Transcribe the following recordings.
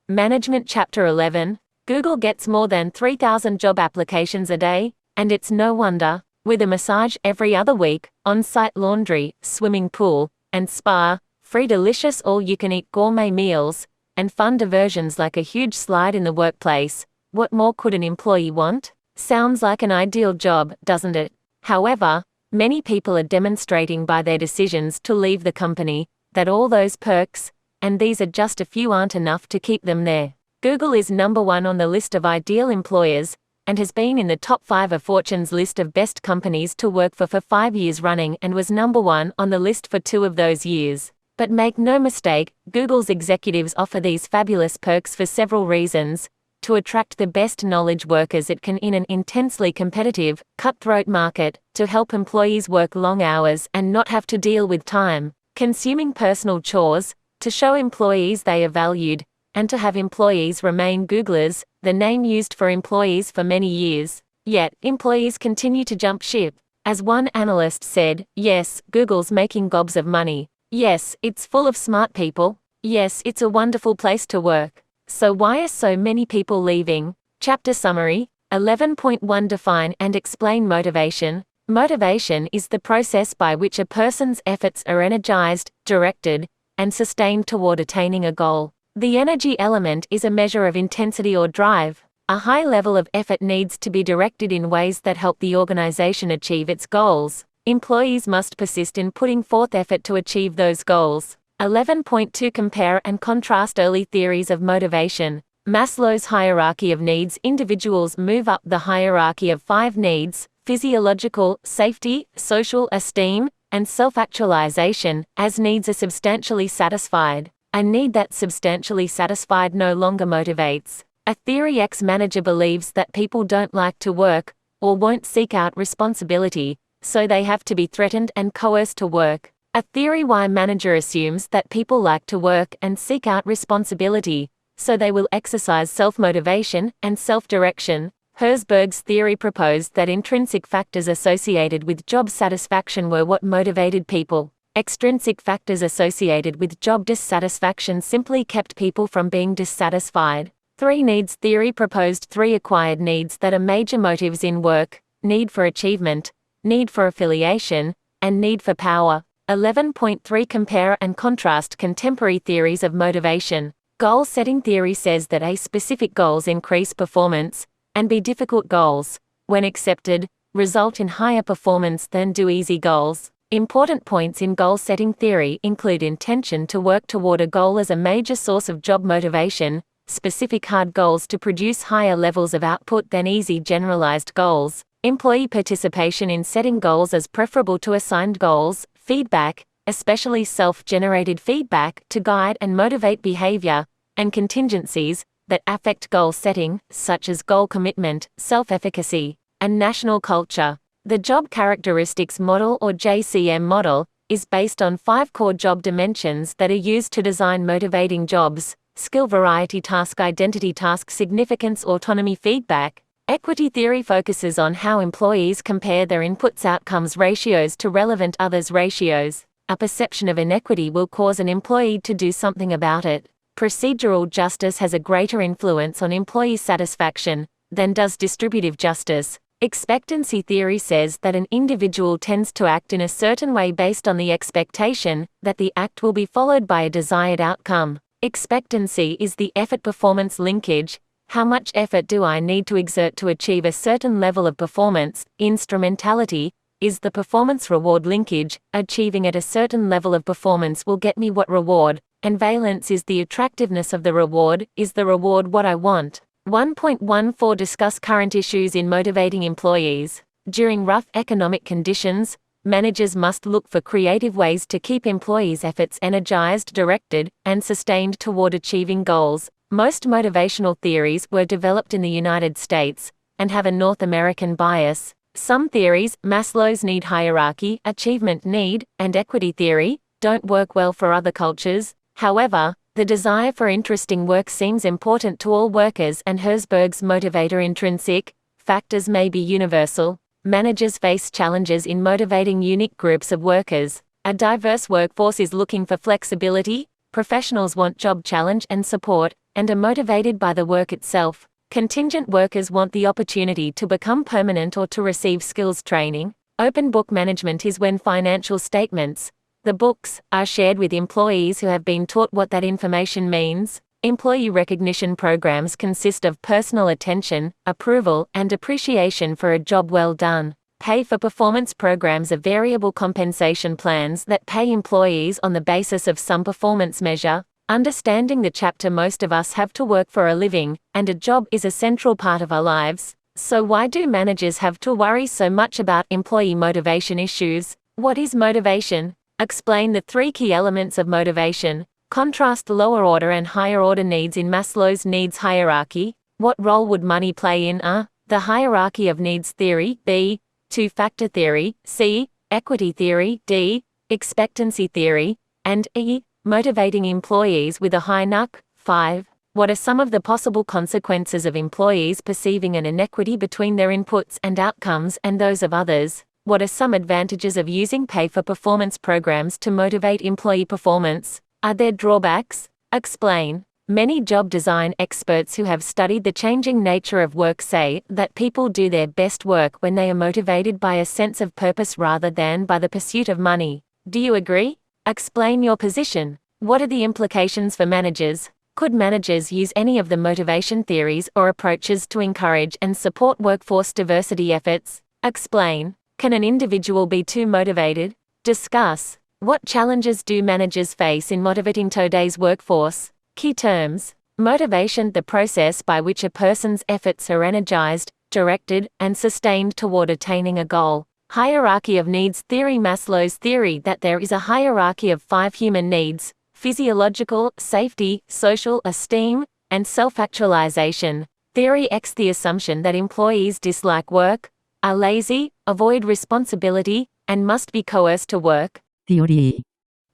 Management Chapter 11. Google gets more than 3,000 job applications a day, and it's no wonder. With a massage every other week, on-site laundry, swimming pool, and spa, free delicious all-you-can-eat gourmet meals, and fun diversions like a huge slide in the workplace, what more could an employee want? Sounds like an ideal job, doesn't it? However, many people are demonstrating by their decisions to leave the company that all those perks, and these are just a few, aren't enough to keep them there. Google is number 1 on the list of ideal employers, and has been in the top 5 of Fortune's list of best companies to work for 5 years running, and was number 1 on the list for 2 of those years. But make no mistake, Google's executives offer these fabulous perks for several reasons: to attract the best knowledge workers it can in an intensely competitive, cutthroat market, to help employees work long hours and not have to deal with time-consuming personal chores, to show employees they are valued, and to have employees remain Googlers, the name used for employees for many years. Yet, employees continue to jump ship. As one analyst said, yes, Google's making gobs of money. Yes, it's full of smart people. Yes, it's a wonderful place to work. So why are so many people leaving? Chapter Summary 11.1 Define and explain motivation. Motivation is the process by which a person's efforts are energized, directed, and sustained toward attaining a goal. The energy element is a measure of intensity or drive. A high level of effort needs to be directed in ways that help the organization achieve its goals. Employees must persist in putting forth effort to achieve those goals. 11.2 Compare and contrast early theories of motivation. Maslow's hierarchy of needs. Individuals move up the hierarchy of 5 needs: physiological, safety, social, esteem, and self-actualization, as needs are substantially satisfied. A need that's substantially satisfied no longer motivates. A Theory X manager believes that people don't like to work, or won't seek out responsibility, so they have to be threatened and coerced to work. A Theory Y manager assumes that people like to work and seek out responsibility, so they will exercise self-motivation and self-direction. Herzberg's theory proposed that intrinsic factors associated with job satisfaction were what motivated people. Extrinsic factors associated with job dissatisfaction simply kept people from being dissatisfied. 3 Needs theory proposed 3 acquired needs that are major motives in work: need for achievement, need for affiliation, and need for power. 11.3 Compare and contrast contemporary theories of motivation. Goal-setting theory says that A specific goals increase performance, and B difficult goals, when accepted, result in higher performance than do easy goals. Important points in goal-setting theory include intention to work toward a goal as a major source of job motivation, specific hard goals to produce higher levels of output than easy generalized goals, employee participation in setting goals as preferable to assigned goals, feedback, especially self-generated feedback, to guide and motivate behavior, and contingencies that affect goal setting, such as goal commitment, self-efficacy, and national culture. The Job Characteristics Model, or JCM model, is based on 5 core job dimensions that are used to design motivating jobs: skill variety, task identity, task significance, autonomy, feedback. Equity theory focuses on how employees compare their inputs outcomes ratios to relevant others ratios. A perception of inequity will cause an employee to do something about it. Procedural justice has a greater influence on employee satisfaction than does distributive justice. Expectancy theory says that an individual tends to act in a certain way based on the expectation that the act will be followed by a desired outcome. Expectancy is the effort-performance linkage. How much effort do I need to exert to achieve a certain level of performance? Instrumentality is the performance-reward linkage. Achieving at a certain level of performance will get me what reward, and valence is the attractiveness of the reward. Is the reward what I want? 1.14 Discuss current issues in motivating employees. During rough economic conditions, managers must look for creative ways to keep employees' efforts energized, directed, and sustained toward achieving goals. Most motivational theories were developed in the United States and have a North American bias. Some theories, Maslow's need hierarchy, achievement need, and equity theory, don't work well for other cultures. However, the desire for interesting work seems important to all workers, and Herzberg's motivator intrinsic factors may be universal. Managers face challenges in motivating unique groups of workers. A diverse workforce is looking for flexibility, Professionals want job challenge and support, and are motivated by the work itself. Contingent workers want the opportunity to become permanent or to receive skills training. Open book management is when financial statements, the books, are shared with employees who have been taught what that information means. Employee recognition programs consist of personal attention, approval, and appreciation for a job well done. Pay for performance programs are variable compensation plans that pay employees on the basis of some performance measure. Understanding the chapter most of us have to work for a living, and a job is a central part of our lives. So why do managers have to worry so much about employee motivation issues? What is motivation? Explain the 3 key elements of motivation. Contrast lower order and higher order needs in Maslow's needs hierarchy. What role would money play in A, the hierarchy of needs theory, B, two-factor theory, C, equity theory, D, expectancy theory, and E, motivating employees with a high NUC? 5. What are some of the possible consequences of employees perceiving an inequity between their inputs and outcomes and those of others? What are some advantages of using pay-for-performance programs to motivate employee performance? Are there drawbacks? Explain. Many job design experts who have studied the changing nature of work say that people do their best work when they are motivated by a sense of purpose rather than by the pursuit of money. Do you agree? Explain your position. What are the implications for managers? Could managers use any of the motivation theories or approaches to encourage and support workforce diversity efforts? Explain. Can an individual be too motivated? Discuss. What challenges do managers face in motivating today's workforce? Key terms. Motivation, the process by which a person's efforts are energized, directed, and sustained toward attaining a goal. Hierarchy of needs theory. Maslow's theory that there is a hierarchy of 5 human needs: physiological, safety, social, esteem, and self-actualization. Theory X, the assumption that employees dislike work, are lazy, avoid responsibility, and must be coerced to work. Theory.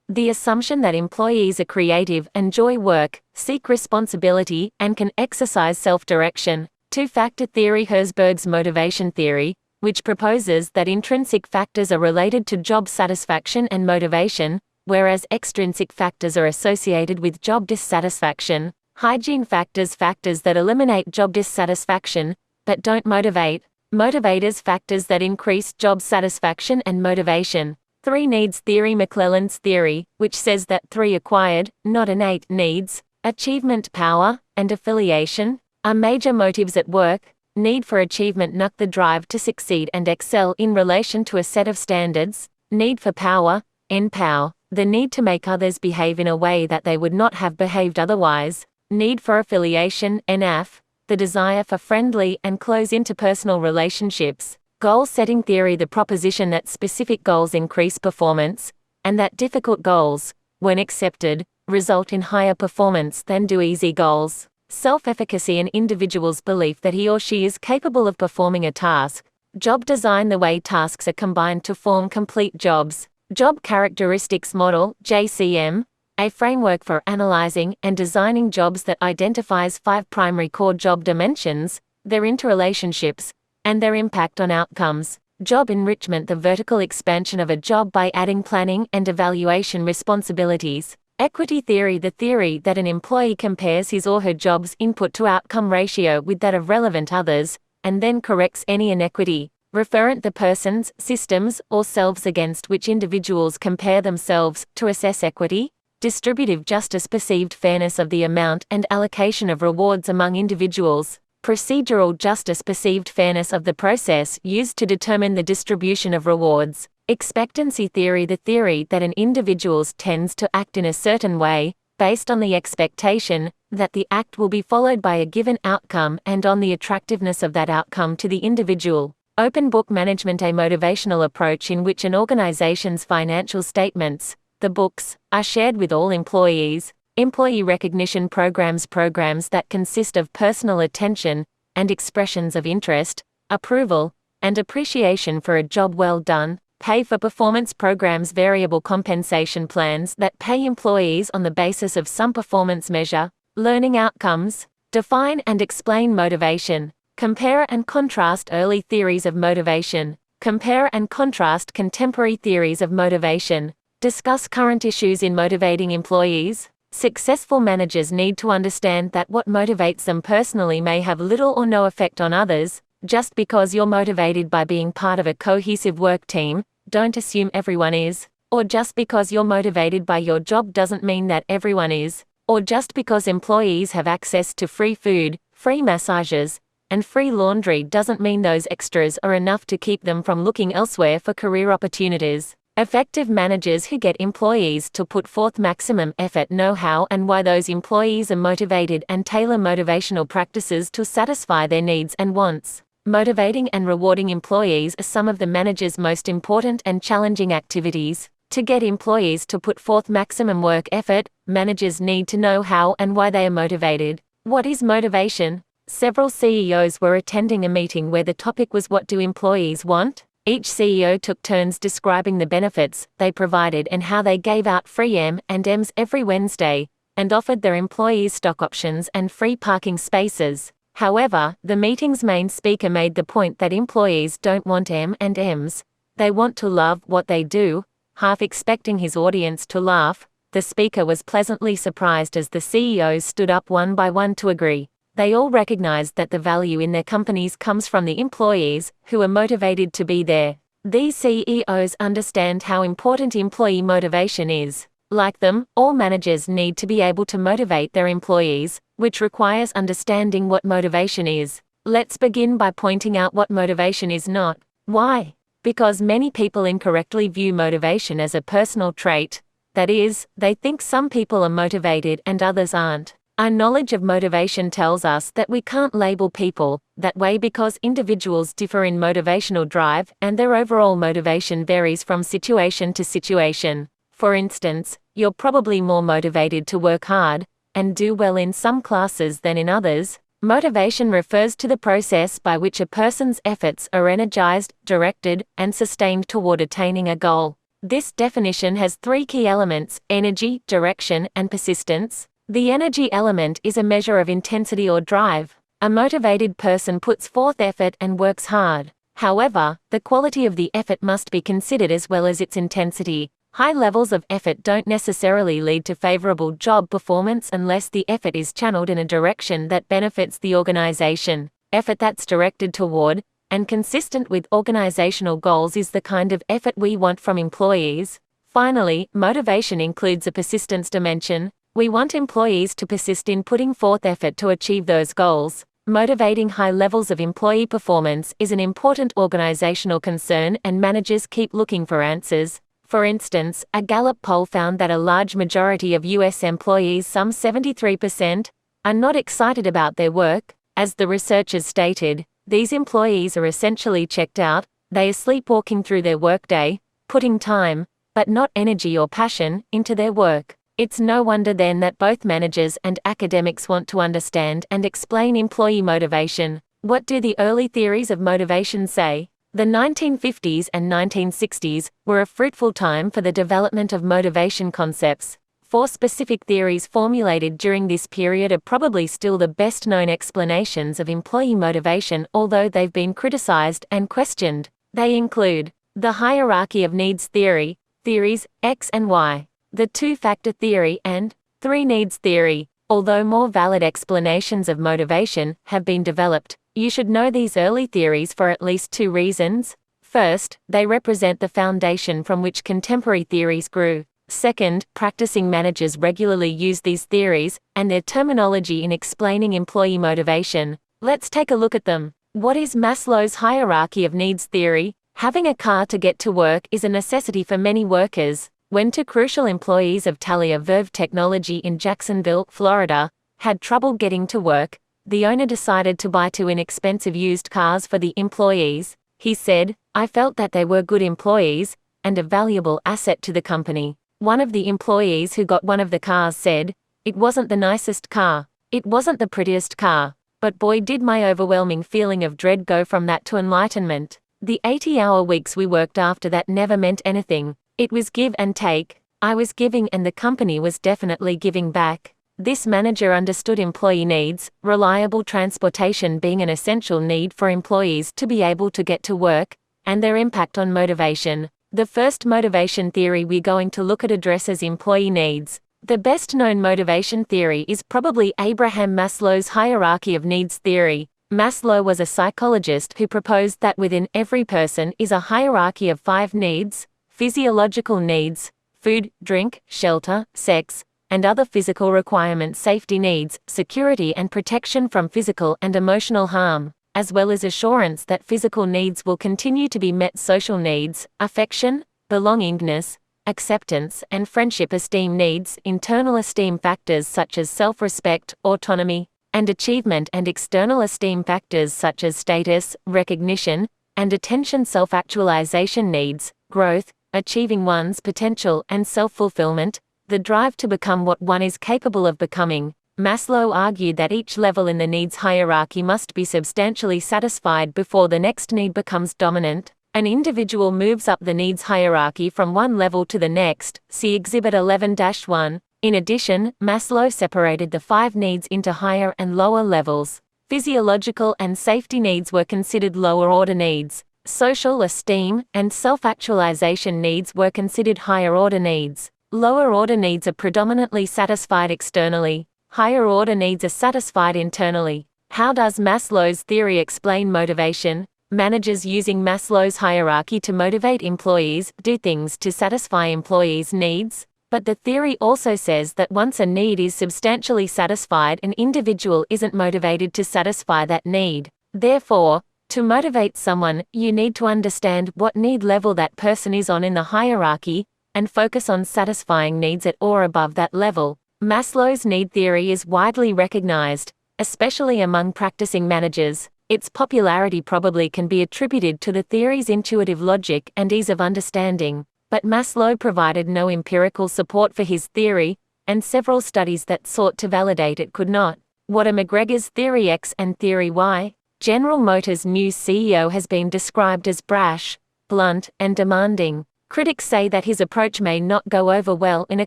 The assumption that employees are creative, enjoy work, seek responsibility, and can exercise self-direction. Two-factor theory. Herzberg's motivation theory, which proposes that intrinsic factors are related to job satisfaction and motivation, whereas extrinsic factors are associated with job dissatisfaction. Hygiene factors, factors that eliminate job dissatisfaction, but don't motivate. Motivators, factors that increase job satisfaction and motivation. 3 needs theory. McClelland's theory, which says that 3 acquired, not innate, needs, achievement, power, and affiliation, are major motives at work. Need for achievement, NUC, the drive to succeed and excel in relation to a set of standards. Need for power, NPow, the need to make others behave in a way that they would not have behaved otherwise. Need for affiliation, NAF, the desire for friendly and close interpersonal relationships. Goal-setting theory, the proposition that specific goals increase performance, and that difficult goals, when accepted, result in higher performance than do easy goals. Self-efficacy, an individual's belief that he or she is capable of performing a task. Job design, the way tasks are combined to form complete jobs. Job characteristics model, JCM, a framework for analyzing and designing jobs that identifies 5 primary core job dimensions, their interrelationships, and their impact on outcomes. Job enrichment, the vertical expansion of a job by adding planning and evaluation responsibilities. Equity theory, the theory that an employee compares his or her job's input to outcome ratio with that of relevant others, and then corrects any inequity. Referent, the persons, systems, or selves against which individuals compare themselves to assess equity. Distributive justice, perceived fairness of the amount and allocation of rewards among individuals. Procedural justice, perceived fairness of the process used to determine the distribution of rewards. Expectancy theory, the theory that an individual tends to act in a certain way, based on the expectation that the act will be followed by a given outcome and on the attractiveness of that outcome to the individual. Open book management, a motivational approach in which an organization's financial statements, the books, are shared with all employees. Employee recognition programs, programs that consist of personal attention and expressions of interest, approval, and appreciation for a job well done. Pay for performance programs, variable compensation plans that pay employees on the basis of some performance measure. Learning outcomes. Define and explain motivation. Compare and contrast early theories of motivation. Compare and contrast contemporary theories of motivation. Discuss current issues in motivating employees. Successful managers need to understand that what motivates them personally may have little or no effect on others. Just because you're motivated by being part of a cohesive work team, don't assume everyone is. Or just because you're motivated by your job doesn't mean that everyone is. Or just because employees have access to free food, free massages, and free laundry doesn't mean those extras are enough to keep them from looking elsewhere for career opportunities. Effective managers who get employees to put forth maximum effort know how and why those employees are motivated and tailor motivational practices to satisfy their needs and wants. Motivating and rewarding employees are some of the manager's most important and challenging activities. To get employees to put forth maximum work effort, managers need to know how and why they are motivated. What is motivation? Several CEOs were attending a meeting where the topic was, what do employees want? Each CEO took turns describing the benefits they provided and how they gave out free M&Ms every Wednesday, and offered their employees stock options and free parking spaces. However, the meeting's main speaker made the point that employees don't want M&Ms, they want to love what they do. Half expecting his audience to laugh, the speaker was pleasantly surprised as the CEOs stood up one by one to agree. They all recognized that the value in their companies comes from the employees, who are motivated to be there. These CEOs understand how important employee motivation is. Like them, all managers need to be able to motivate their employees, which requires understanding what motivation is. Let's begin by pointing out what motivation is not. Why? Because many people incorrectly view motivation as a personal trait. That is, they think some people are motivated and others aren't. Our knowledge of motivation tells us that we can't label people that way because individuals differ in motivational drive and their overall motivation varies from situation to situation. For instance, you're probably more motivated to work hard and do well in some classes than in others. Motivation refers to the process by which a person's efforts are energized, directed, and sustained toward attaining a goal. This definition has three key elements: energy, direction, and persistence. The energy element is a measure of intensity or drive. A motivated person puts forth effort and works hard. However, the quality of the effort must be considered as well as its intensity. High levels of effort don't necessarily lead to favorable job performance unless the effort is channeled in a direction that benefits the organization. Effort that's directed toward and consistent with organizational goals is the kind of effort we want from employees. Finally, motivation includes a persistence dimension. We want employees to persist in putting forth effort to achieve those goals. Motivating high levels of employee performance is an important organizational concern, and managers keep looking for answers. For instance, a Gallup poll found that a large majority of U.S. employees, some 73%, are not excited about their work. As the researchers stated, these employees are essentially checked out. They are sleepwalking through their workday, putting time, but not energy or passion, into their work. It's no wonder then that both managers and academics want to understand and explain employee motivation. What do the early theories of motivation say? The 1950s and 1960s were a fruitful time for the development of motivation concepts. Four specific theories formulated during this period are probably still the best-known explanations of employee motivation, although they've been criticized and questioned. They include the hierarchy of needs theory, theories X and Y, the two-factor theory, and three needs theory. Although more valid explanations of motivation have been developed, you should know these early theories for at least two reasons. First, they represent the foundation from which contemporary theories grew. Second, practicing managers regularly use these theories and their terminology in explaining employee motivation. Let's take a look at them. What is Maslow's hierarchy of needs theory? Having a car to get to work is a necessity for many workers. When two crucial employees of Thalia Verve Technology in Jacksonville, Florida, had trouble getting to work, the owner decided to buy two inexpensive used cars for the employees. He said, "I felt that they were good employees and a valuable asset to the company." One of the employees who got one of the cars said, "It wasn't the nicest car. It wasn't the prettiest car. But boy, did my overwhelming feeling of dread go from that to enlightenment. The 80-hour weeks we worked after that never meant anything. It was give and take. I was giving and the company was definitely giving back." This manager understood employee needs, reliable transportation being an essential need for employees to be able to get to work, and their impact on motivation. The first motivation theory we're going to look at addresses employee needs. The best-known motivation theory is probably Abraham Maslow's hierarchy of needs theory. Maslow was a psychologist who proposed that within every person is a hierarchy of 5 needs: physiological needs, food, drink, shelter, sex, and other physical requirements, safety needs, security and protection from physical and emotional harm, as well as assurance that physical needs will continue to be met, social needs, affection, belongingness, acceptance and friendship, esteem needs, internal esteem factors such as self-respect, autonomy, and achievement, and external esteem factors such as status, recognition, and attention, self-actualization needs, growth, achieving one's potential, and self-fulfillment, the drive to become what one is capable of becoming. Maslow argued that each level in the needs hierarchy must be substantially satisfied before the next need becomes dominant. An individual moves up the needs hierarchy from one level to the next, see Exhibit 11-1. In addition, Maslow separated the 5 needs into higher and lower levels. Physiological and safety needs were considered lower-order needs. Social esteem and self-actualization needs were considered higher-order needs. Lower-order needs are predominantly satisfied externally. Higher-order needs are satisfied internally. How does Maslow's theory explain motivation? Managers using Maslow's hierarchy to motivate employees do things to satisfy employees' needs, but the theory also says that once a need is substantially satisfied, an individual isn't motivated to satisfy that need. Therefore, to motivate someone, you need to understand what need level that person is on in the hierarchy, and focus on satisfying needs at or above that level. Maslow's need theory is widely recognized, especially among practicing managers. Its popularity probably can be attributed to the theory's intuitive logic and ease of understanding, but Maslow provided no empirical support for his theory, and several studies that sought to validate it could not. What are McGregor's Theory X and Theory Y? General Motors' new CEO has been described as brash, blunt, and demanding. Critics say that his approach may not go over well in a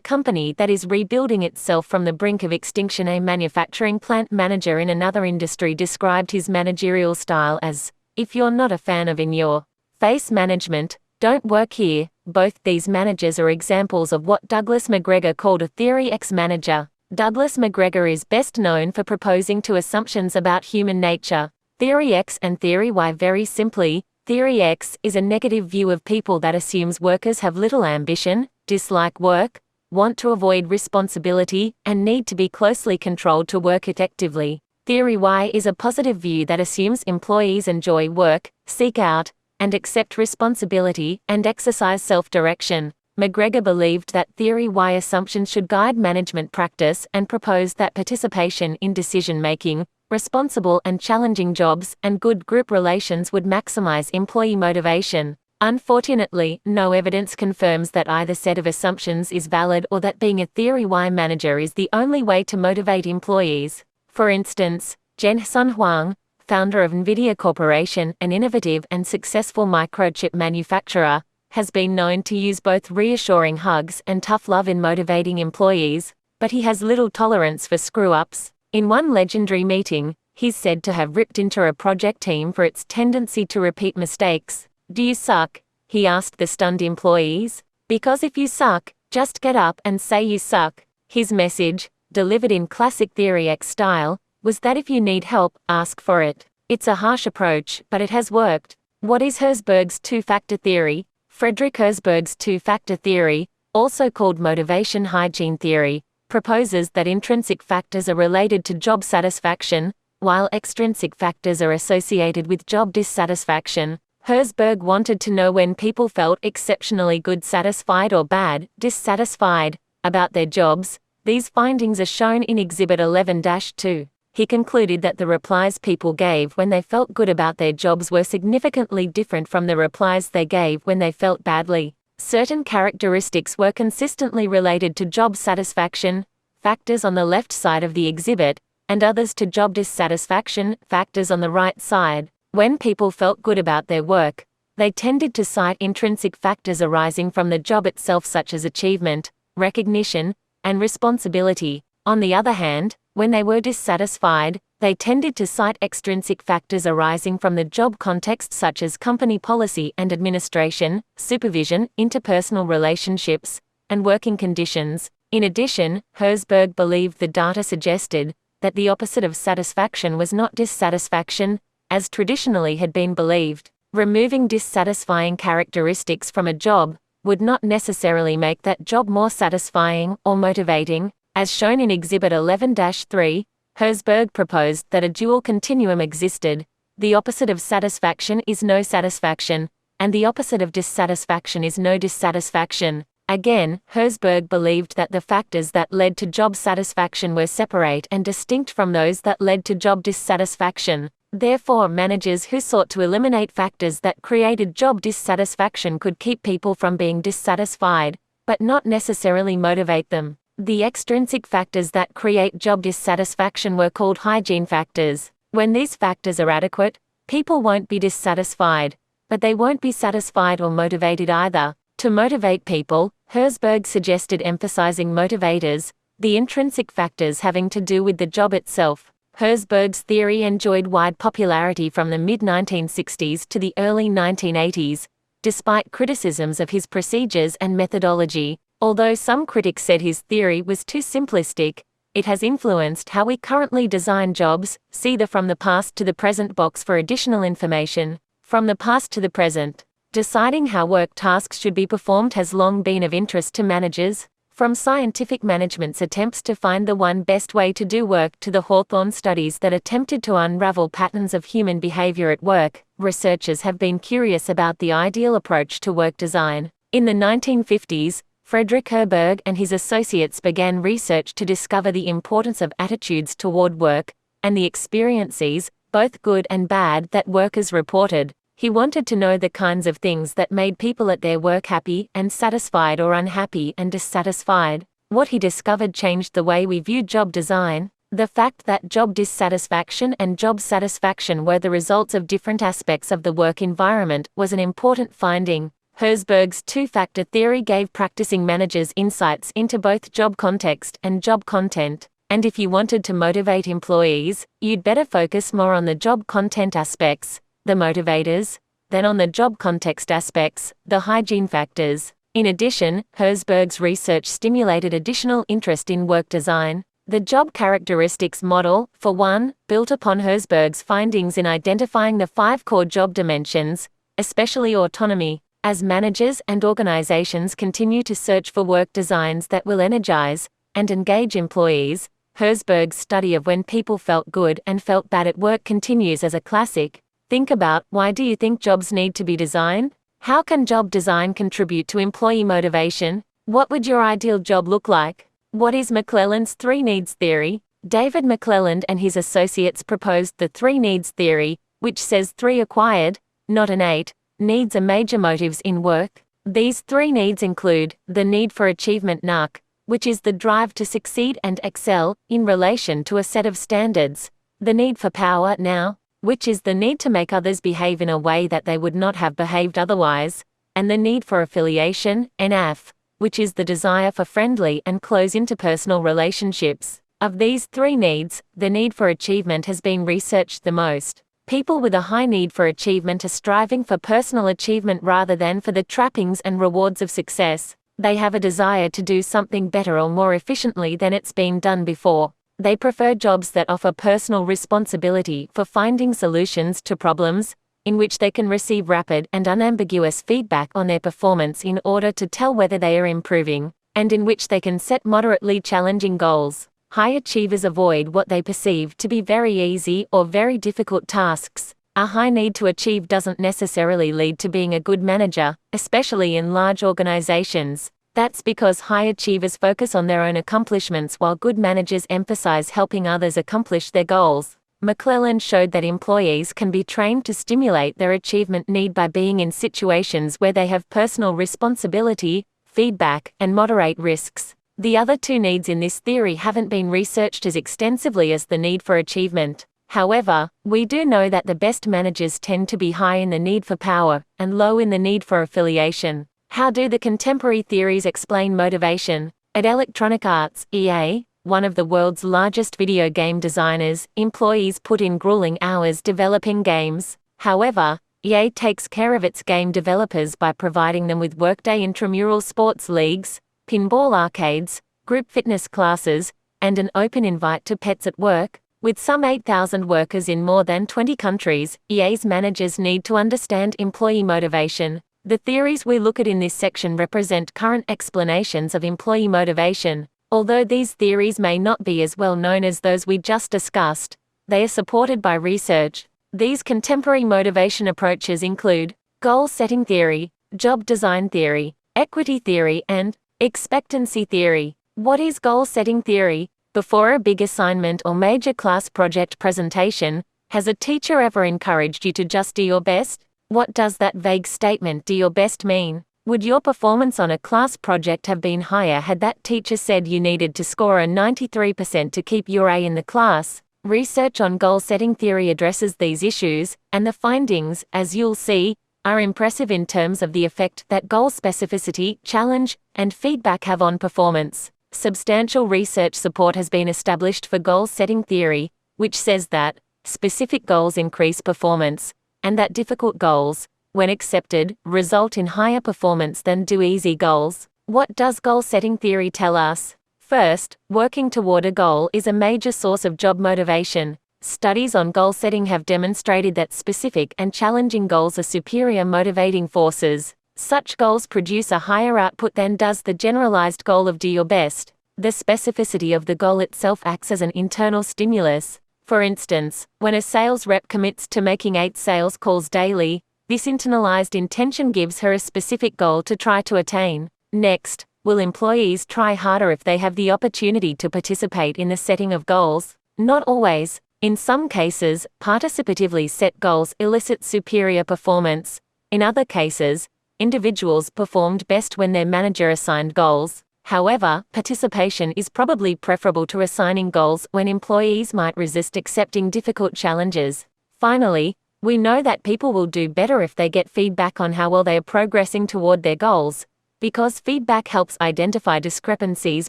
company that is rebuilding itself from the brink of extinction. A manufacturing plant manager in another industry described his managerial style as, "If you're not a fan of in-your-face management, don't work here." Both these managers are examples of what Douglas McGregor called a Theory X manager. Douglas McGregor is best known for proposing two assumptions about human nature: Theory X and Theory Y. Very simply, Theory X is a negative view of people that assumes workers have little ambition, dislike work, want to avoid responsibility, and need to be closely controlled to work effectively. Theory Y is a positive view that assumes employees enjoy work, seek out, and accept responsibility, and exercise self-direction. McGregor believed that Theory Y assumptions should guide management practice and proposed that participation in decision-making, responsible and challenging jobs, and good group relations would maximize employee motivation. Unfortunately, no evidence confirms that either set of assumptions is valid or that being a Theory Y manager is the only way to motivate employees. For instance, Jensen Huang, founder of NVIDIA Corporation, an innovative and successful microchip manufacturer, has been known to use both reassuring hugs and tough love in motivating employees, but he has little tolerance for screw-ups. In one legendary meeting, he's said to have ripped into a project team for its tendency to repeat mistakes. "Do you suck?" he asked the stunned employees. "Because if you suck, just get up and say you suck." His message, delivered in classic Theory X style, was that if you need help, ask for it. It's a harsh approach, but it has worked. What is Herzberg's two-factor theory? Frederick Herzberg's two-factor theory, also called motivation hygiene theory, proposes that intrinsic factors are related to job satisfaction, while extrinsic factors are associated with job dissatisfaction. Herzberg wanted to know when people felt exceptionally good, satisfied, or bad, dissatisfied, about their jobs. These findings are shown in Exhibit 11-2. He concluded that the replies people gave when they felt good about their jobs were significantly different from the replies they gave when they felt badly. Certain characteristics were consistently related to job satisfaction, factors on the left side of the exhibit, and others to job dissatisfaction, factors on the right side. When people felt good about their work, they tended to cite intrinsic factors arising from the job itself such as achievement, recognition, and responsibility. On the other hand, when they were dissatisfied, they tended to cite extrinsic factors arising from the job context such as company policy and administration, supervision, interpersonal relationships, and working conditions. In addition, Herzberg believed the data suggested that the opposite of satisfaction was not dissatisfaction, as traditionally had been believed. Removing dissatisfying characteristics from a job would not necessarily make that job more satisfying or motivating. As shown in Exhibit 11-3, Herzberg proposed that a dual continuum existed. The opposite of satisfaction is no satisfaction, and the opposite of dissatisfaction is no dissatisfaction. Again, Herzberg believed that the factors that led to job satisfaction were separate and distinct from those that led to job dissatisfaction. Therefore, managers who sought to eliminate factors that created job dissatisfaction could keep people from being dissatisfied, but not necessarily motivate them. The extrinsic factors that create job dissatisfaction were called hygiene factors. When these factors are adequate, people won't be dissatisfied, but they won't be satisfied or motivated either. To motivate people, Herzberg suggested emphasizing motivators, the intrinsic factors having to do with the job itself. Herzberg's theory enjoyed wide popularity from the mid-1960s to the early 1980s, despite criticisms of his procedures and methodology. Although some critics said his theory was too simplistic, it has influenced how we currently design jobs. See the From the Past to the Present box for additional information. From the past to the present. Deciding how work tasks should be performed has long been of interest to managers. From scientific management's attempts to find the one best way to do work to the Hawthorne studies that attempted to unravel patterns of human behavior at work, researchers have been curious about the ideal approach to work design. In the 1950s, Frederick Herberg and his associates began research to discover the importance of attitudes toward work, and the experiences, both good and bad, that workers reported. He wanted to know the kinds of things that made people at their work happy and satisfied or unhappy and dissatisfied. What he discovered changed the way we view job design. The fact that job dissatisfaction and job satisfaction were the results of different aspects of the work environment was an important finding. Herzberg's two-factor theory gave practicing managers insights into both job context and job content. And if you wanted to motivate employees, you'd better focus more on the job content aspects, the motivators, than on the job context aspects, the hygiene factors. In addition, Herzberg's research stimulated additional interest in work design. The job characteristics model, for one, built upon Herzberg's findings in identifying the 5 core job dimensions, especially autonomy. As managers and organizations continue to search for work designs that will energize and engage employees, Herzberg's study of when people felt good and felt bad at work continues as a classic. Think about, why do you think jobs need to be designed? How can job design contribute to employee motivation? What would your ideal job look like? What is McClelland's 3 needs theory? David McClelland and his associates proposed the 3 needs theory, which says 3 acquired, not innate, needs are major motives in work. These 3 needs include the need for achievement NAC, which is the drive to succeed and excel in relation to a set of standards, the need for power now, which is the need to make others behave in a way that they would not have behaved otherwise, and the need for affiliation, NAF, which is the desire for friendly and close interpersonal relationships. Of these 3 needs, the need for achievement has been researched the most. People with a high need for achievement are striving for personal achievement rather than for the trappings and rewards of success. They have a desire to do something better or more efficiently than it's been done before. They prefer jobs that offer personal responsibility for finding solutions to problems, in which they can receive rapid and unambiguous feedback on their performance in order to tell whether they are improving, and in which they can set moderately challenging goals. High achievers avoid what they perceive to be very easy or very difficult tasks. A high need to achieve doesn't necessarily lead to being a good manager, especially in large organizations. That's because high achievers focus on their own accomplishments while good managers emphasize helping others accomplish their goals. McClelland showed that employees can be trained to stimulate their achievement need by being in situations where they have personal responsibility, feedback, and moderate risks. The other 2 needs in this theory haven't been researched as extensively as the need for achievement. However, we do know that the best managers tend to be high in the need for power and low in the need for affiliation. How do the contemporary theories explain motivation? At Electronic Arts, EA, one of the world's largest video game designers, employees put in grueling hours developing games. However, EA takes care of its game developers by providing them with workday intramural sports leagues, pinball arcades, group fitness classes, and an open invite to pets at work. With some 8,000 workers in more than 20 countries, EA's managers need to understand employee motivation. The theories we look at in this section represent current explanations of employee motivation. Although these theories may not be as well known as those we just discussed, they are supported by research. These contemporary motivation approaches include goal-setting theory, job design theory, equity theory, and expectancy theory. What is goal-setting theory? Before a big assignment or major class project presentation, has a teacher ever encouraged you to just do your best? What does that vague statement "do your best" mean? Would your performance on a class project have been higher had that teacher said you needed to score a 93% to keep your A in the class? Research on goal-setting theory addresses these issues, and the findings, as you'll see, are impressive in terms of the effect that goal specificity, challenge, and feedback have on performance. Substantial research support has been established for goal-setting theory, which says that specific goals increase performance, and that difficult goals, when accepted, result in higher performance than do easy goals. What does goal-setting theory tell us? First, working toward a goal is a major source of job motivation. Studies on goal setting have demonstrated that specific and challenging goals are superior motivating forces. Such goals produce a higher output than does the generalized goal of do your best. The specificity of the goal itself acts as an internal stimulus. For instance, when a sales rep commits to making 8 sales calls daily, this internalized intention gives her a specific goal to try to attain. Next, will employees try harder if they have the opportunity to participate in the setting of goals? Not always. In some cases, participatively set goals elicit superior performance. In other cases, individuals performed best when their manager assigned goals. However, participation is probably preferable to assigning goals when employees might resist accepting difficult challenges. Finally, we know that people will do better if they get feedback on how well they are progressing toward their goals, because feedback helps identify discrepancies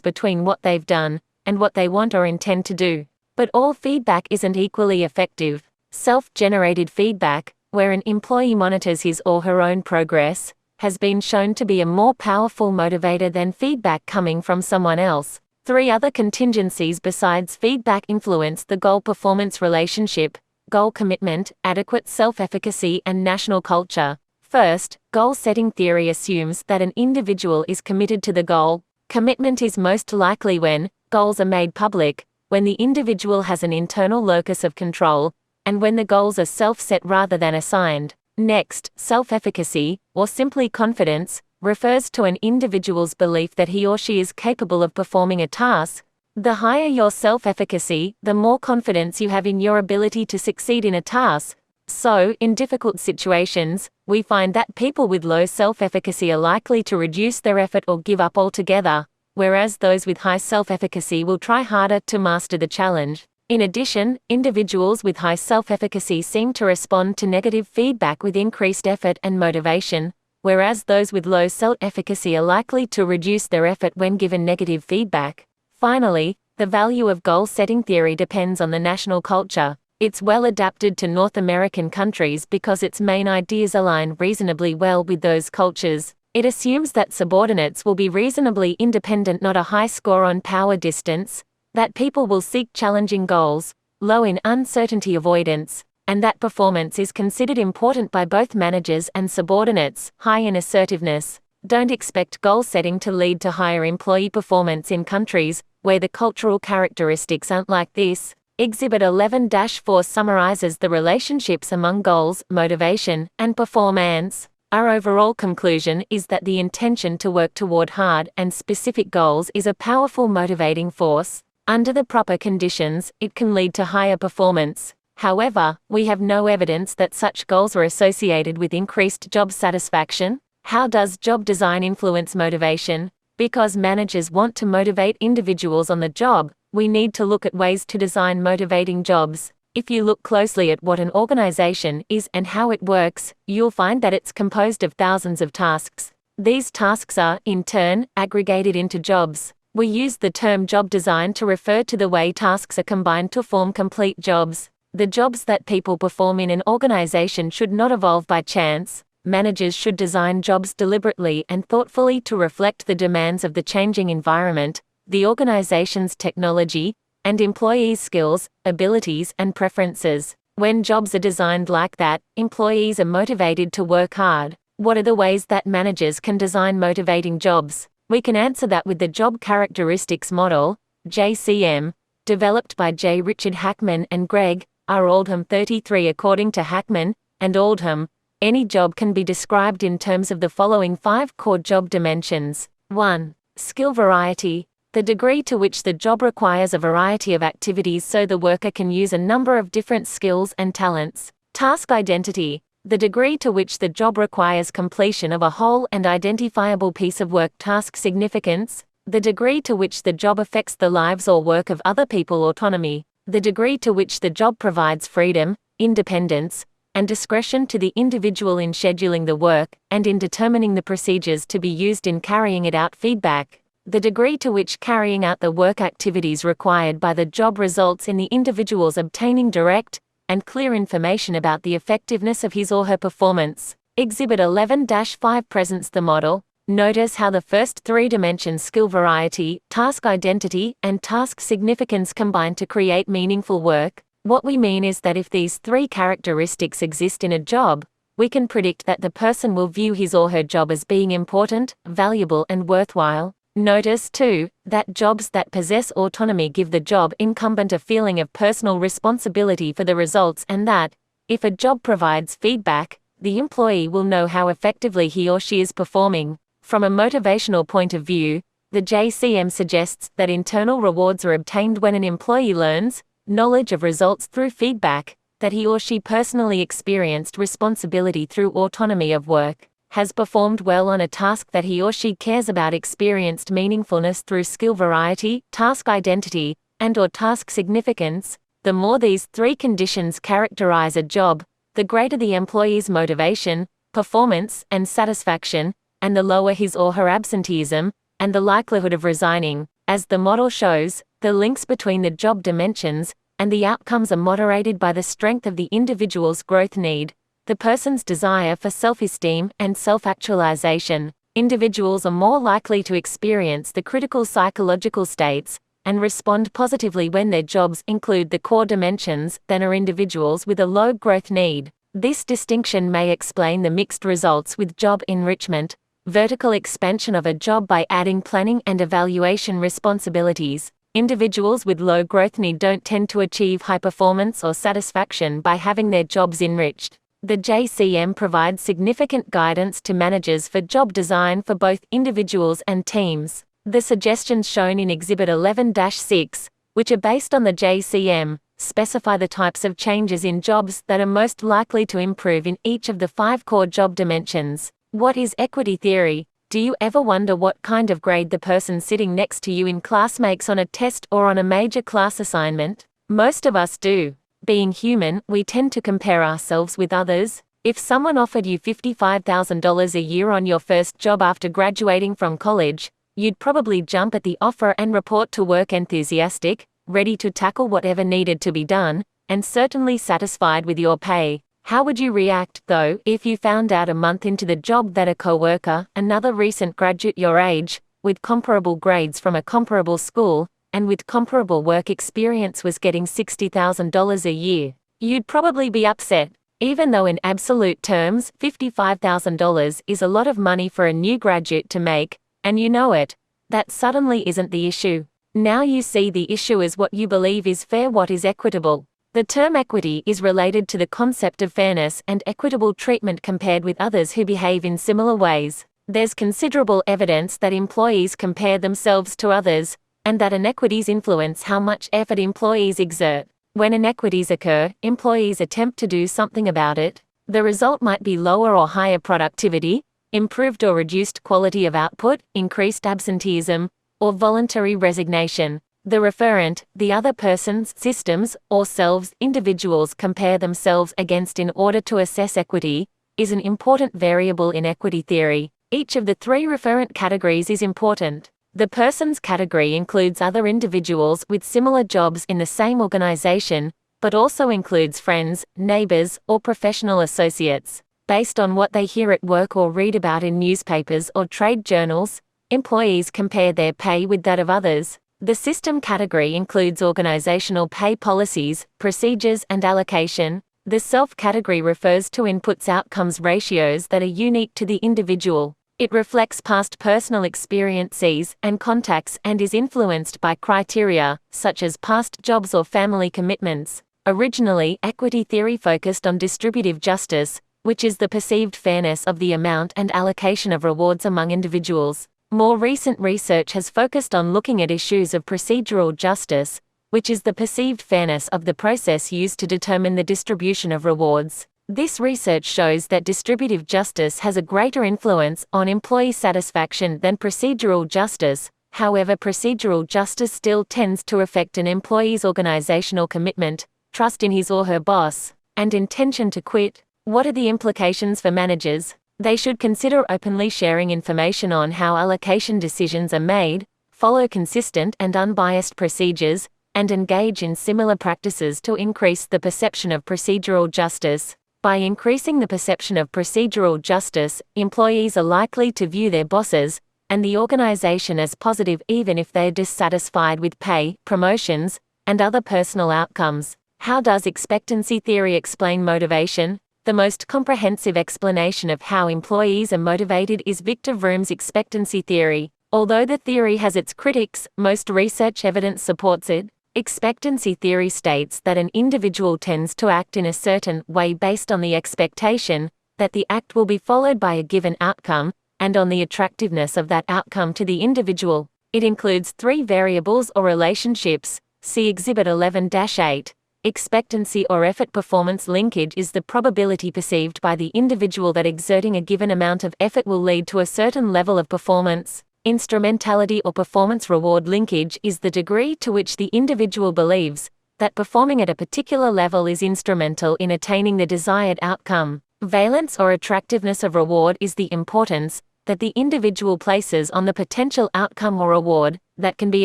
between what they've done and what they want or intend to do. But all feedback isn't equally effective. Self-generated feedback, where an employee monitors his or her own progress, has been shown to be a more powerful motivator than feedback coming from someone else. 3 other contingencies besides feedback influence the goal-performance relationship: goal commitment, adequate self-efficacy, and national culture. First, goal-setting theory assumes that an individual is committed to the goal. Commitment is most likely when goals are made public, when the individual has an internal locus of control, and when the goals are self-set rather than assigned. Next, self-efficacy, or simply confidence, refers to an individual's belief that he or she is capable of performing a task. The higher your self-efficacy, the more confidence you have in your ability to succeed in a task. So, in difficult situations, we find that people with low self-efficacy are likely to reduce their effort or give up altogether, whereas those with high self-efficacy will try harder to master the challenge. In addition, individuals with high self-efficacy seem to respond to negative feedback with increased effort and motivation, whereas those with low self-efficacy are likely to reduce their effort when given negative feedback. Finally, the value of goal-setting theory depends on the national culture. It's well adapted to North American countries because its main ideas align reasonably well with those cultures. It assumes that subordinates will be reasonably independent, not a high score on power distance, that people will seek challenging goals, low in uncertainty avoidance, and that performance is considered important by both managers and subordinates, high in assertiveness. Don't expect goal setting to lead to higher employee performance in countries where the cultural characteristics aren't like this. Exhibit 11-4 summarizes the relationships among goals, motivation, and performance. Our overall conclusion is that the intention to work toward hard and specific goals is a powerful motivating force. Under the proper conditions, it can lead to higher performance. However, we have no evidence that such goals are associated with increased job satisfaction. How does job design influence motivation? Because managers want to motivate individuals on the job, we need to look at ways to design motivating jobs. If you look closely at what an organization is and how it works, you'll find that it's composed of thousands of tasks. These tasks are, in turn, aggregated into jobs. We use the term job design to refer to the way tasks are combined to form complete jobs. The jobs that people perform in an organization should not evolve by chance. Managers should design jobs deliberately and thoughtfully to reflect the demands of the changing environment. the organization's technology, and employees' skills, abilities, and preferences. When jobs are designed like that, employees are motivated to work hard. What are the ways that managers can design motivating jobs? We can answer that with the Job Characteristics Model, JCM, developed by J. Richard Hackman and Greg R. Oldham 33. According to Hackman and Oldham, any job can be described in terms of the following 5 core job dimensions. 1. Skill variety, the degree to which the job requires a variety of activities so the worker can use a number of different skills and talents. Task identity, the degree to which the job requires completion of a whole and identifiable piece of work. Task significance, the degree to which the job affects the lives or work of other people. Autonomy, the degree to which the job provides freedom, independence, and discretion to the individual in scheduling the work and in determining the procedures to be used in carrying it out. Feedback, the degree to which carrying out the work activities required by the job results in the individual's obtaining direct and clear information about the effectiveness of his or her performance. Exhibit 11-5 presents the model. Notice how the first 3 dimensions, skill variety, task identity, and task significance, combine to create meaningful work. What we mean is that if these 3 characteristics exist in a job, we can predict that the person will view his or her job as being important, valuable, and worthwhile. Notice, too, that jobs that possess autonomy give the job incumbent a feeling of personal responsibility for the results, and that, if a job provides feedback, the employee will know how effectively he or she is performing. From a motivational point of view, the JCM suggests that internal rewards are obtained when an employee learns knowledge of results through feedback, that he or she personally experienced responsibility through autonomy of work, has performed well on a task that he or she cares about, experienced meaningfulness through skill variety, task identity, and/or task significance. The more these 3 conditions characterize a job, the greater the employee's motivation, performance, and satisfaction, and the lower his or her absenteeism, and the likelihood of resigning. As the model shows, the links between the job dimensions and the outcomes are moderated by the strength of the individual's growth need, the person's desire for self-esteem and self-actualization. Individuals are more likely to experience the critical psychological states and respond positively when their jobs include the core dimensions than are individuals with a low growth need. This distinction may explain the mixed results with job enrichment, vertical expansion of a job by adding planning and evaluation responsibilities. Individuals with low growth need don't tend to achieve high performance or satisfaction by having their jobs enriched. The JCM provides significant guidance to managers for job design for both individuals and teams. The suggestions shown in Exhibit 11-6, which are based on the JCM, specify the types of changes in jobs that are most likely to improve in each of the 5 core job dimensions. What is equity theory? Do you ever wonder what kind of grade the person sitting next to you in class makes on a test or on a major class assignment? Most of us do. Being human, we tend to compare ourselves with others. If someone offered you $55,000 a year on your first job after graduating from college, you'd probably jump at the offer and report to work enthusiastic, ready to tackle whatever needed to be done, and certainly satisfied with your pay. How would you react, though, if you found out a month into the job that a coworker, another recent graduate your age, with comparable grades from a comparable school, and with comparable work experience was getting $60,000 a year? You'd probably be upset. Even though in absolute terms, $55,000 is a lot of money for a new graduate to make, and you know it, that suddenly isn't the issue. Now you see the issue as what you believe is fair, what is equitable. The term equity is related to the concept of fairness and equitable treatment compared with others who behave in similar ways. There's considerable evidence that employees compare themselves to others, and that inequities influence how much effort employees exert. When inequities occur, employees attempt to do something about it. The result might be lower or higher productivity, improved or reduced quality of output, increased absenteeism, or voluntary resignation. The referent, the other person's systems, or selves, individuals compare themselves against in order to assess equity, is an important variable in equity theory. Each of the 3 referent categories is important. The persons category includes other individuals with similar jobs in the same organization, but also includes friends, neighbors, or professional associates. Based on what they hear at work or read about in newspapers or trade journals, Employees compare their pay with that of others. The system category includes organizational pay policies, procedures, and allocation. The self category refers to inputs-outcomes ratios that are unique to the individual. It reflects past personal experiences and contacts and is influenced by criteria, such as past jobs or family commitments. Originally, equity theory focused on distributive justice, which is the perceived fairness of the amount and allocation of rewards among individuals. More recent research has focused on looking at issues of procedural justice, which is the perceived fairness of the process used to determine the distribution of rewards. This research shows that distributive justice has a greater influence on employee satisfaction than procedural justice. However, procedural justice still tends to affect an employee's organizational commitment, trust in his or her boss, and intention to quit. What are the implications for managers? They should consider openly sharing information on how allocation decisions are made, follow consistent and unbiased procedures, and engage in similar practices to increase the perception of procedural justice. By increasing the perception of procedural justice, employees are likely to view their bosses and the organization as positive even if they are dissatisfied with pay, promotions, and other personal outcomes. How does expectancy theory explain motivation? The most comprehensive explanation of how employees are motivated is Victor Vroom's expectancy theory. Although the theory has its critics, most research evidence supports it. Expectancy theory states that an individual tends to act in a certain way based on the expectation that the act will be followed by a given outcome, and on the attractiveness of that outcome to the individual. It includes 3 variables or relationships. See Exhibit 11-8. Expectancy or effort performance linkage is the probability perceived by the individual that exerting a given amount of effort will lead to a certain level of performance. Instrumentality or performance reward linkage is the degree to which the individual believes that performing at a particular level is instrumental in attaining the desired outcome. Valence or attractiveness of reward is the importance that the individual places on the potential outcome or reward that can be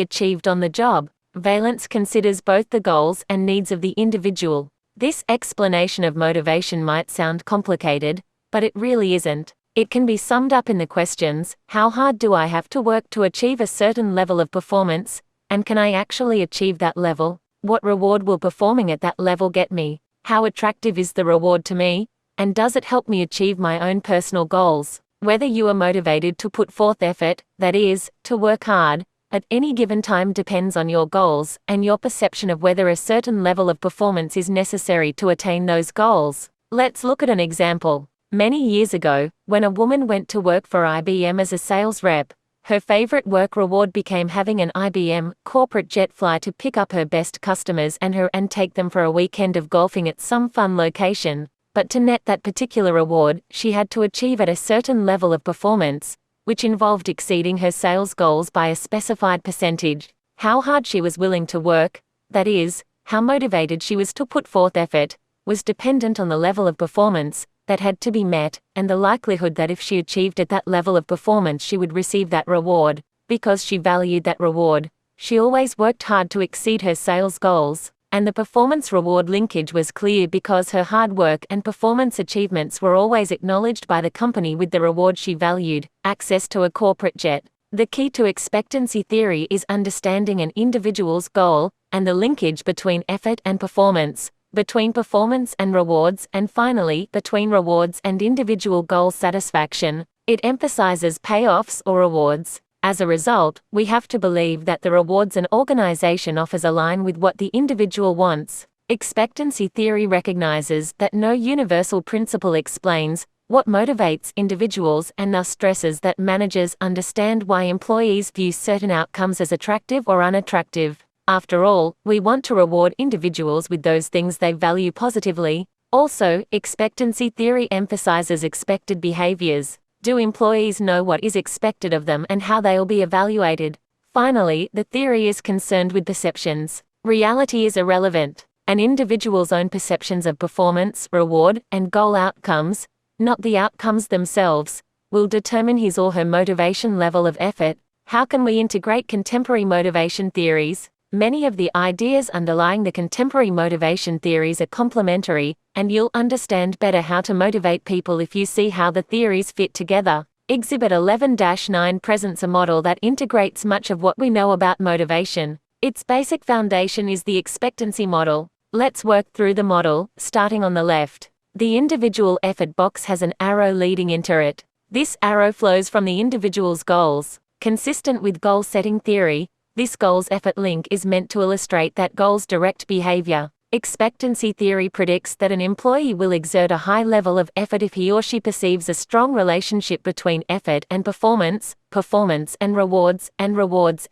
achieved on the job. Valence considers both the goals and needs of the individual. This explanation of motivation might sound complicated, but it really isn't. It can be summed up in the questions: how hard do I have to work to achieve a certain level of performance, and can I actually achieve that level? What reward will performing at that level get me? How attractive is the reward to me, and does it help me achieve my own personal goals? Whether you are motivated to put forth effort, that is, to work hard, at any given time depends on your goals and your perception of whether a certain level of performance is necessary to attain those goals. Let's look at an example. Many years ago, when a woman went to work for IBM as a sales rep, her favorite work reward became having an IBM corporate jet fly to pick up her best customers and take them for a weekend of golfing at some fun location. But to net that particular reward, she had to achieve at a certain level of performance, which involved exceeding her sales goals by a specified percentage. How hard she was willing to work, that is, how motivated she was to put forth effort, was dependent on the level of performance that had to be met, and the likelihood that if she achieved at that level of performance she would receive that reward. Because she valued that reward, she always worked hard to exceed her sales goals, and the performance-reward linkage was clear because her hard work and performance achievements were always acknowledged by the company with the reward she valued: access to a corporate jet. The key to expectancy theory is understanding an individual's goal, and the linkage between effort and performance, between performance and rewards, and finally, between rewards and individual goal satisfaction. It emphasizes payoffs or rewards. As a result, we have to believe that the rewards an organization offers align with what the individual wants. Expectancy theory recognizes that no universal principle explains what motivates individuals and thus stresses that managers understand why employees view certain outcomes as attractive or unattractive. After all, we want to reward individuals with those things they value positively. Also, expectancy theory emphasizes expected behaviors. Do employees know what is expected of them and how they will be evaluated? Finally, the theory is concerned with perceptions. Reality is irrelevant. An individual's own perceptions of performance, reward, and goal outcomes, not the outcomes themselves, will determine his or her motivation level of effort. How can we integrate contemporary motivation theories? Many of the ideas underlying the contemporary motivation theories are complementary, and you'll understand better how to motivate people if you see how the theories fit together. Exhibit 11-9 presents a model that integrates much of what we know about motivation. Its basic foundation is the expectancy model. Let's work through the model, starting on the left. The individual effort box has an arrow leading into it. This arrow flows from the individual's goals. Consistent with goal-setting theory, this goals effort link is meant to illustrate that goals direct behavior. Expectancy theory predicts that an employee will exert a high level of effort if he or she perceives a strong relationship between effort and performance, performance and rewards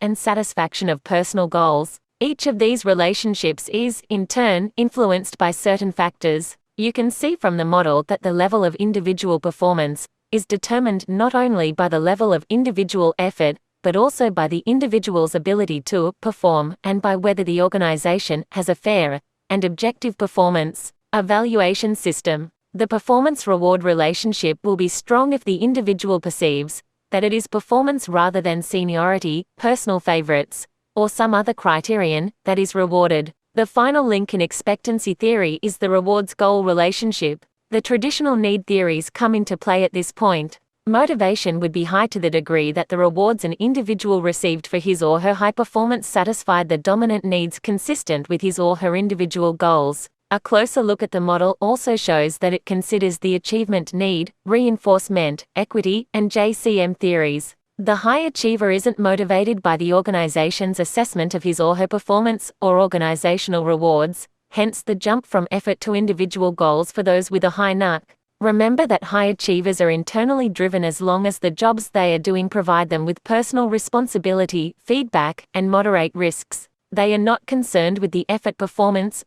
and satisfaction of personal goals. Each of these relationships is, in turn, influenced by certain factors. You can see from the model that the level of individual performance is determined not only by the level of individual effort, but also by the individual's ability to perform and by whether the organization has a fair and objective performance evaluation system. The performance-reward relationship will be strong if the individual perceives that it is performance rather than seniority, personal favorites, or some other criterion that is rewarded. The final link in expectancy theory is the rewards-goal relationship. The traditional need theories come into play at this point. Motivation would be high to the degree that the rewards an individual received for his or her high performance satisfied the dominant needs consistent with his or her individual goals. A closer look at the model also shows that it considers the achievement need, reinforcement, equity, and JCM theories. The high achiever isn't motivated by the organization's assessment of his or her performance or organizational rewards, hence the jump from effort to individual goals for those with a high NUC. Remember that high achievers are internally driven as long as the jobs they are doing provide them with personal responsibility, feedback, and moderate risks. They are not concerned with the effort performance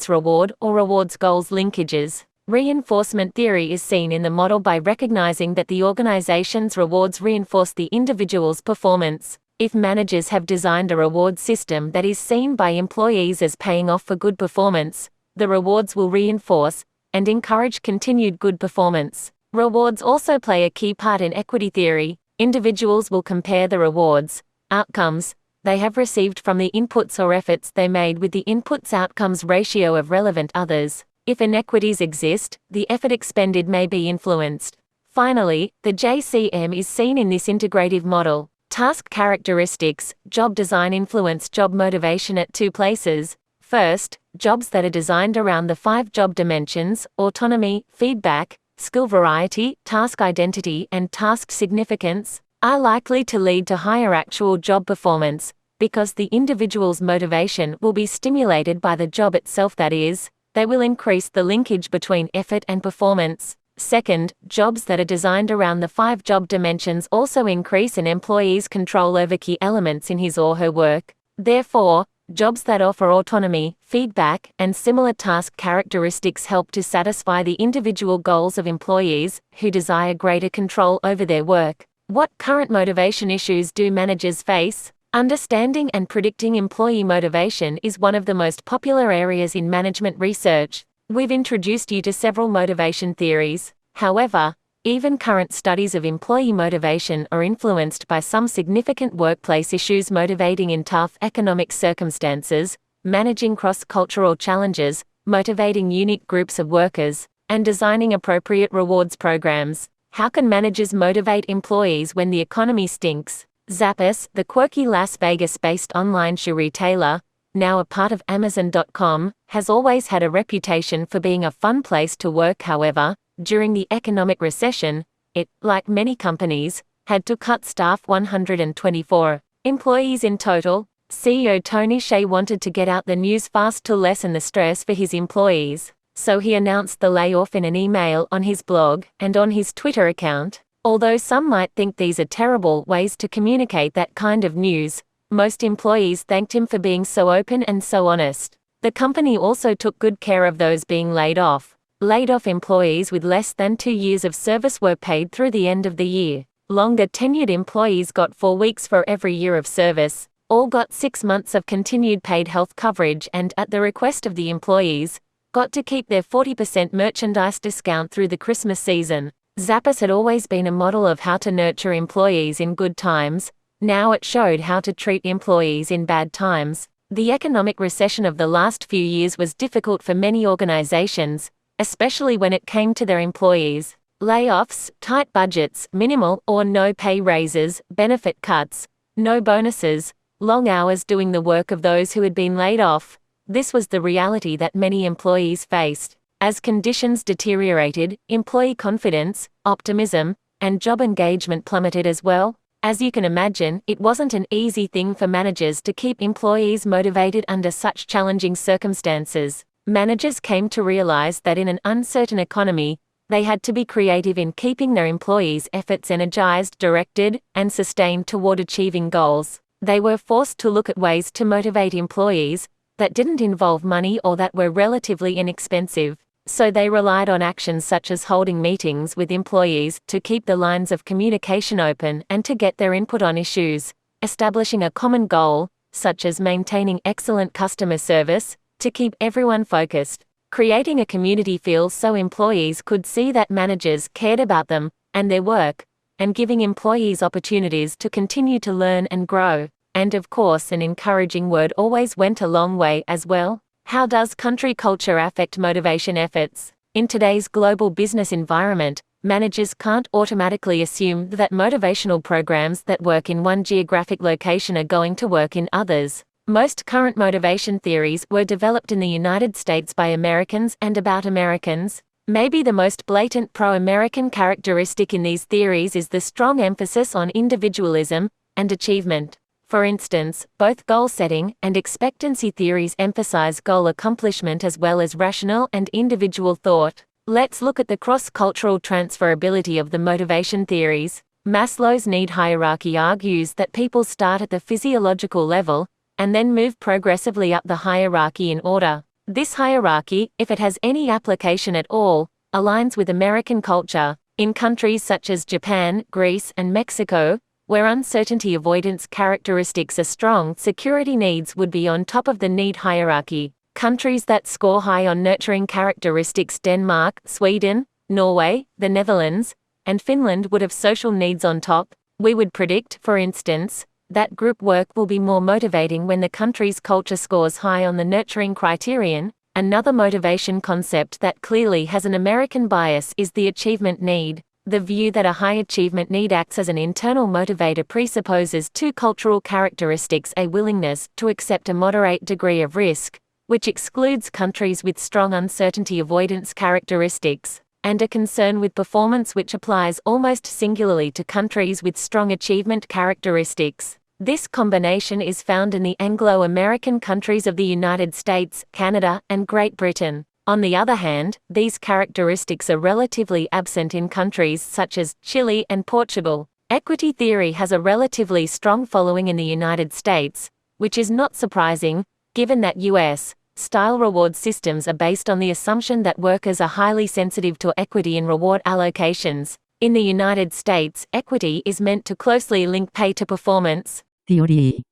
reward, or rewards goals linkages. Reinforcement theory is seen in the model by recognizing that the organization's rewards reinforce the individual's performance. If managers have designed a reward system that is seen by employees as paying off for good performance, the rewards will reinforce and encourage continued good performance. Rewards also play a key part in equity theory. Individuals will compare the rewards, outcomes, they have received from the inputs or efforts they made with the inputs-outcomes ratio of relevant others. If inequities exist, the effort expended may be influenced. Finally, the JCM is seen in this integrative model. Task characteristics, job design influence job motivation at two places. First, jobs that are designed around the 5 job dimensions: autonomy, feedback, skill variety, task identity, and task significance, are likely to lead to higher actual job performance, because the individual's motivation will be stimulated by the job itself, that is, they will increase the linkage between effort and performance. Second, jobs that are designed around the 5 job dimensions also increase an employee's control over key elements in his or her work. Therefore, jobs that offer autonomy, feedback, and similar task characteristics help to satisfy the individual goals of employees who desire greater control over their work. What current motivation issues do managers face? Understanding and predicting employee motivation is one of the most popular areas in management research. We've introduced you to several motivation theories. However, even current studies of employee motivation are influenced by some significant workplace issues motivating in tough economic circumstances, managing cross-cultural challenges, motivating unique groups of workers, and designing appropriate rewards programs. How can managers motivate employees when the economy stinks? Zappos, the quirky Las Vegas-based online shoe retailer, now a part of Amazon.com, has always had a reputation for being a fun place to work. However, during the economic recession, it, like many companies, had to cut staff. 124 employees in total. CEO Tony Hsieh wanted to get out the news fast to lessen the stress for his employees, so he announced the layoff in an email on his blog and on his Twitter account. Although some might think these are terrible ways to communicate that kind of news, most employees thanked him for being so open and so honest. The company also took good care of those being laid off. Laid off employees with less than 2 years of service were paid through the end of the year. Longer tenured employees got 4 weeks for every year of service. All got 6 months of continued paid health coverage and, at the request of the employees, got to keep their 40% merchandise discount through the Christmas season. Zappos had always been a model of how to nurture employees in good times. Now it showed how to treat employees in bad times. The economic recession of the last few years was difficult for many organizations, especially when it came to their employees. Layoffs, tight budgets, minimal or no pay raises, benefit cuts, no bonuses, long hours doing the work of those who had been laid off. This was the reality that many employees faced. As conditions deteriorated, employee confidence, optimism, and job engagement plummeted as well. As you can imagine, it wasn't an easy thing for managers to keep employees motivated under such challenging circumstances. Managers came to realize that in an uncertain economy, they had to be creative in keeping their employees' efforts energized, directed, and sustained toward achieving goals. They were forced to look at ways to motivate employees that didn't involve money or that were relatively inexpensive. So they relied on actions such as holding meetings with employees to keep the lines of communication open and to get their input on issues, establishing a common goal, such as maintaining excellent customer service, to keep everyone focused, creating a community feel so employees could see that managers cared about them and their work, and giving employees opportunities to continue to learn and grow. And of course, an encouraging word always went a long way as well. How does country culture affect motivation efforts? In today's global business environment, managers can't automatically assume that motivational programs that work in one geographic location are going to work in others. Most current motivation theories were developed in the United States by Americans and about Americans. Maybe the most blatant pro-American characteristic in these theories is the strong emphasis on individualism and achievement. For instance, both goal-setting and expectancy theories emphasize goal accomplishment as well as rational and individual thought. Let's look at the cross-cultural transferability of the motivation theories. Maslow's need hierarchy argues that people start at the physiological level and then move progressively up the hierarchy in order. This hierarchy, if it has any application at all, aligns with American culture. In countries such as Japan, Greece, and Mexico, where uncertainty avoidance characteristics are strong, security needs would be on top of the need hierarchy. Countries that score high on nurturing characteristics, Denmark, Sweden, Norway, the Netherlands, and Finland, would have social needs on top. We would predict, for instance, that group work will be more motivating when the country's culture scores high on the nurturing criterion. Another motivation concept that clearly has an American bias is the achievement need. The view that a high achievement need acts as an internal motivator presupposes two cultural characteristics: a willingness to accept a moderate degree of risk, which excludes countries with strong uncertainty avoidance characteristics, and a concern with performance which applies almost singularly to countries with strong achievement characteristics. This combination is found in the Anglo-American countries of the United States, Canada, and Great Britain. On the other hand, these characteristics are relatively absent in countries such as Chile and Portugal. Equity theory has a relatively strong following in the United States, which is not surprising, given that U.S.-style reward systems are based on the assumption that workers are highly sensitive to equity in reward allocations. In the United States, equity is meant to closely link pay to performance theory.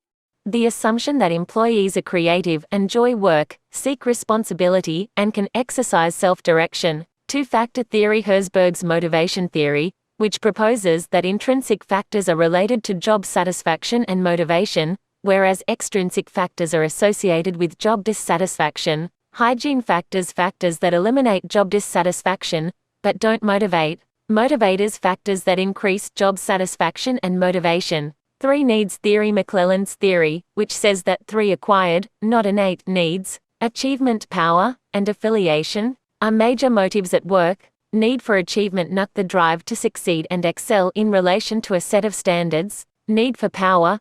The assumption that employees are creative, enjoy work, seek responsibility, and can exercise self-direction. Two-factor theory. Herzberg's motivation theory, which proposes that intrinsic factors are related to job satisfaction and motivation, whereas extrinsic factors are associated with job dissatisfaction. Hygiene factors. Factors that eliminate job dissatisfaction, but don't motivate. Motivators. Factors that increase job satisfaction and motivation. Three needs theory. McClelland's theory, which says that three acquired, not innate, needs, achievement, power, and affiliation, are major motives at work. Need for achievement, the drive to succeed and excel in relation to a set of standards. Need for power,